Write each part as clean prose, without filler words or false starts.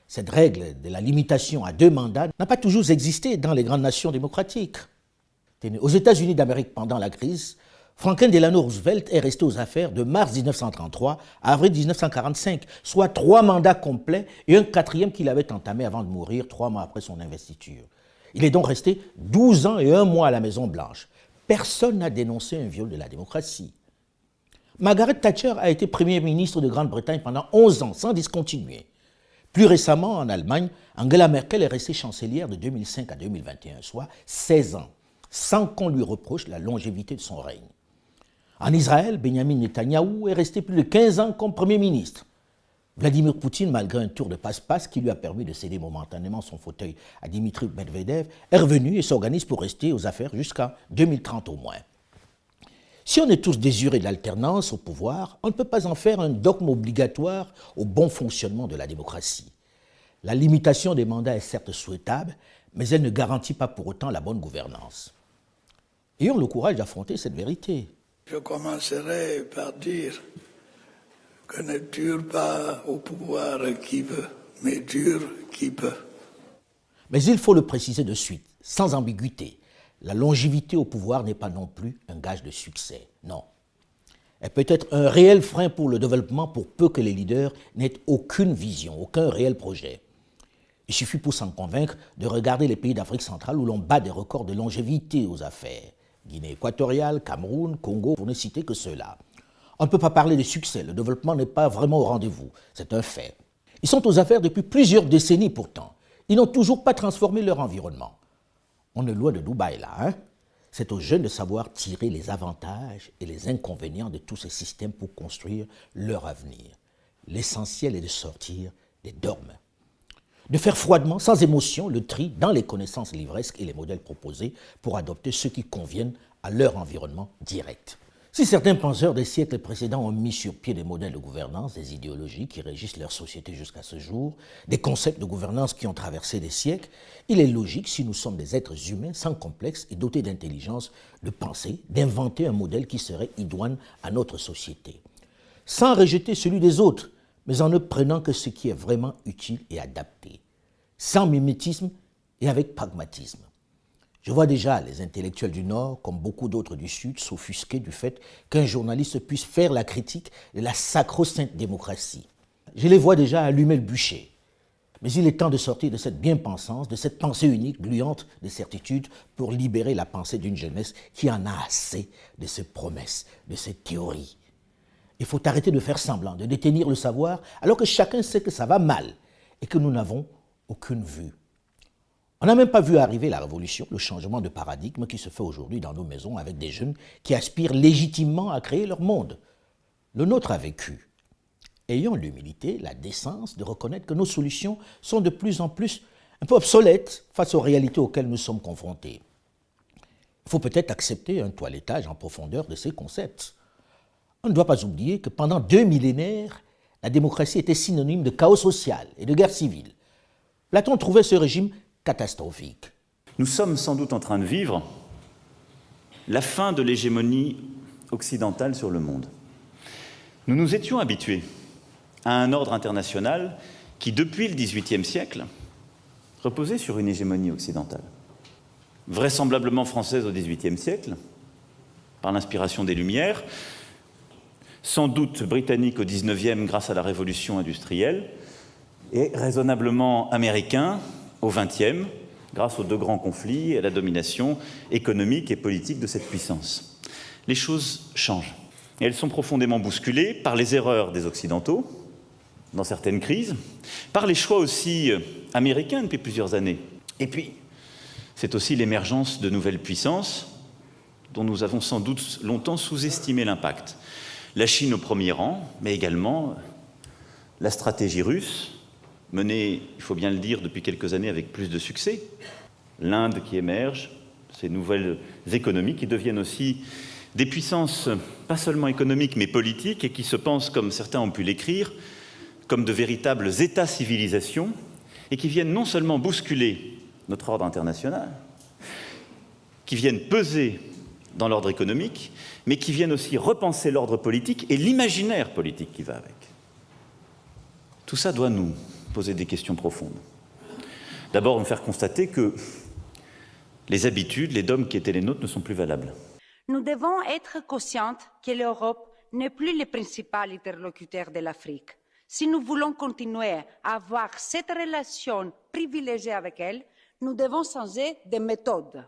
Cette règle de la limitation à 2 mandats n'a pas toujours existé dans les grandes nations démocratiques. Aux États-Unis d'Amérique, pendant la crise, Franklin Delano Roosevelt est resté aux affaires de mars 1933 à avril 1945, soit 3 mandats complets et un 4e qu'il avait entamé avant de mourir 3 mois après son investiture. Il est donc resté 12 ans et 1 mois à la Maison-Blanche. Personne n'a dénoncé un viol de la démocratie. Margaret Thatcher a été Premier ministre de Grande-Bretagne pendant 11 ans, sans discontinuer. Plus récemment, en Allemagne, Angela Merkel est restée chancelière de 2005 à 2021, soit 16 ans, sans qu'on lui reproche la longévité de son règne. En Israël, Benjamin Netanyahou est resté plus de 15 ans comme Premier ministre. Vladimir Poutine, malgré un tour de passe-passe qui lui a permis de céder momentanément son fauteuil à Dmitry Medvedev, est revenu et s'organise pour rester aux affaires jusqu'en 2030 au moins. Si on est tous désirés de l'alternance au pouvoir, on ne peut pas en faire un dogme obligatoire au bon fonctionnement de la démocratie. La limitation des mandats est certes souhaitable, mais elle ne garantit pas pour autant la bonne gouvernance. Ayons le courage d'affronter cette vérité. Je commencerai par dire que ne dure pas au pouvoir qui veut, mais dure qui peut. Mais il faut le préciser de suite, sans ambiguïté. La longévité au pouvoir n'est pas non plus un gage de succès, non. Elle peut être un réel frein pour le développement pour peu que les leaders n'aient aucune vision, aucun réel projet. Il suffit pour s'en convaincre de regarder les pays d'Afrique centrale où l'on bat des records de longévité aux affaires. Guinée équatoriale, Cameroun, Congo, pour ne citer que ceux-là. On ne peut pas parler de succès, le développement n'est pas vraiment au rendez-vous, c'est un fait. Ils sont aux affaires depuis plusieurs décennies pourtant. Ils n'ont toujours pas transformé leur environnement. On est loin de Dubaï là, hein? C'est aux jeunes de savoir tirer les avantages et les inconvénients de tous ces systèmes pour construire leur avenir. L'essentiel est de sortir des dogmes. De faire froidement, sans émotion, le tri dans les connaissances livresques et les modèles proposés pour adopter ceux qui conviennent à leur environnement direct. Si certains penseurs des siècles précédents ont mis sur pied des modèles de gouvernance, des idéologies qui régissent leur société jusqu'à ce jour, des concepts de gouvernance qui ont traversé des siècles, il est logique, si nous sommes des êtres humains sans complexe et dotés d'intelligence, de penser, d'inventer un modèle qui serait idoine à notre société. Sans rejeter celui des autres, mais en ne prenant que ce qui est vraiment utile et adapté. Sans mimétisme et avec pragmatisme. Je vois déjà les intellectuels du Nord, comme beaucoup d'autres du Sud, s'offusquer du fait qu'un journaliste puisse faire la critique de la sacro-sainte démocratie. Je les vois déjà allumer le bûcher. Mais il est temps de sortir de cette bien-pensance, de cette pensée unique, gluante de certitude, pour libérer la pensée d'une jeunesse qui en a assez de ces promesses, de ces théories. Il faut arrêter de faire semblant, de détenir le savoir, alors que chacun sait que ça va mal et que nous n'avons aucune vue. On n'a même pas vu arriver la révolution, le changement de paradigme qui se fait aujourd'hui dans nos maisons avec des jeunes qui aspirent légitimement à créer leur monde. Le nôtre a vécu. Ayons l'humilité, la décence de reconnaître que nos solutions sont de plus en plus un peu obsolètes face aux réalités auxquelles nous sommes confrontés. Il faut peut-être accepter un toilettage en profondeur de ces concepts. On ne doit pas oublier que pendant 2 millénaires, la démocratie était synonyme de chaos social et de guerre civile. Platon trouvait ce régime catastrophique. Nous sommes sans doute en train de vivre la fin de l'hégémonie occidentale sur le monde. Nous nous étions habitués à un ordre international qui, depuis le XVIIIe siècle, reposait sur une hégémonie occidentale. Vraisemblablement française au XVIIIe siècle, par l'inspiration des Lumières, sans doute britannique au XIXe grâce à la révolution industrielle, et raisonnablement américain au XXe, grâce aux 2 grands conflits et à la domination économique et politique de cette puissance. Les choses changent. Et elles sont profondément bousculées par les erreurs des Occidentaux, dans certaines crises, par les choix aussi américains depuis plusieurs années. Et puis, c'est aussi l'émergence de nouvelles puissances dont nous avons sans doute longtemps sous-estimé l'impact. La Chine au premier rang, mais également la stratégie russe, menée, il faut bien le dire, depuis quelques années avec plus de succès. L'Inde qui émerge, ces nouvelles économies qui deviennent aussi des puissances, pas seulement économiques, mais politiques, et qui se pensent, comme certains ont pu l'écrire, comme de véritables États-civilisations, et qui viennent non seulement bousculer notre ordre international, qui viennent peser dans l'ordre économique, mais qui viennent aussi repenser l'ordre politique et l'imaginaire politique qui va avec. Tout ça doit nous poser des questions profondes. D'abord, me faire constater que les habitudes, les dogmes qui étaient les nôtres ne sont plus valables. Nous devons être conscientes que l'Europe n'est plus le principal interlocuteur de l'Afrique. Si nous voulons continuer à avoir cette relation privilégiée avec elle, nous devons changer de méthode.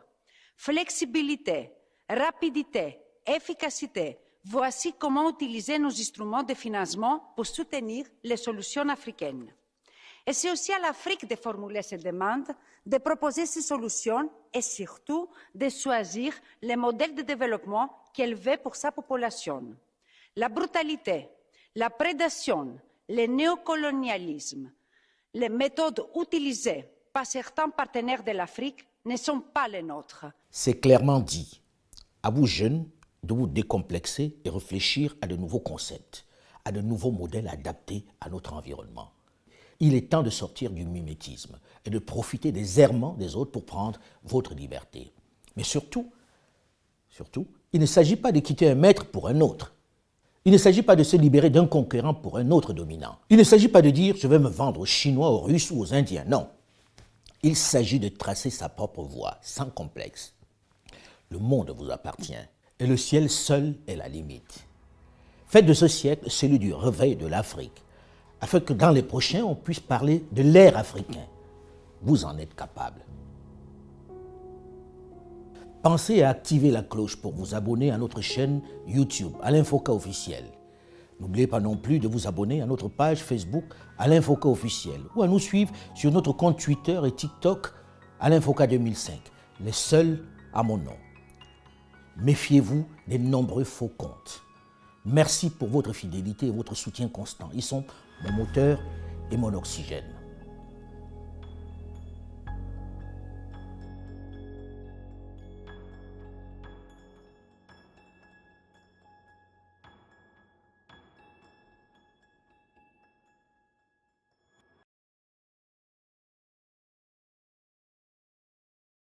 Flexibilité, rapidité, efficacité, voici comment utiliser nos instruments de financement pour soutenir les solutions africaines. Et c'est aussi à l'Afrique de formuler ces demandes, de proposer ces solutions et surtout de choisir les modèles de développement qu'elle veut pour sa population. La brutalité, la prédation, le néocolonialisme, les méthodes utilisées par certains partenaires de l'Afrique ne sont pas les nôtres. C'est clairement dit. À vous jeunes de vous décomplexer et réfléchir à de nouveaux concepts, à de nouveaux modèles adaptés à notre environnement. Il est temps de sortir du mimétisme et de profiter des errements des autres pour prendre votre liberté. Mais surtout, il ne s'agit pas de quitter un maître pour un autre. Il ne s'agit pas de se libérer d'un concurrent pour un autre dominant. Il ne s'agit pas de dire « je vais me vendre aux Chinois, aux Russes ou aux Indiens ». Non. Il s'agit de tracer sa propre voie, sans complexe. Le monde vous appartient et le ciel seul est la limite. Faites de ce siècle celui du réveil de l'Afrique, afin que dans les prochains, on puisse parler de l'ère africain. Vous en êtes capable. Pensez à activer la cloche pour vous abonner à notre chaîne YouTube, Alain Foka Officiel. N'oubliez pas non plus de vous abonner à notre page Facebook, Alain Foka Officiel, ou à nous suivre sur notre compte Twitter et TikTok, Alain Foka 2005, les seuls à mon nom. Méfiez-vous des nombreux faux comptes. Merci pour votre fidélité et votre soutien constant. Ils sont mon moteur et mon oxygène.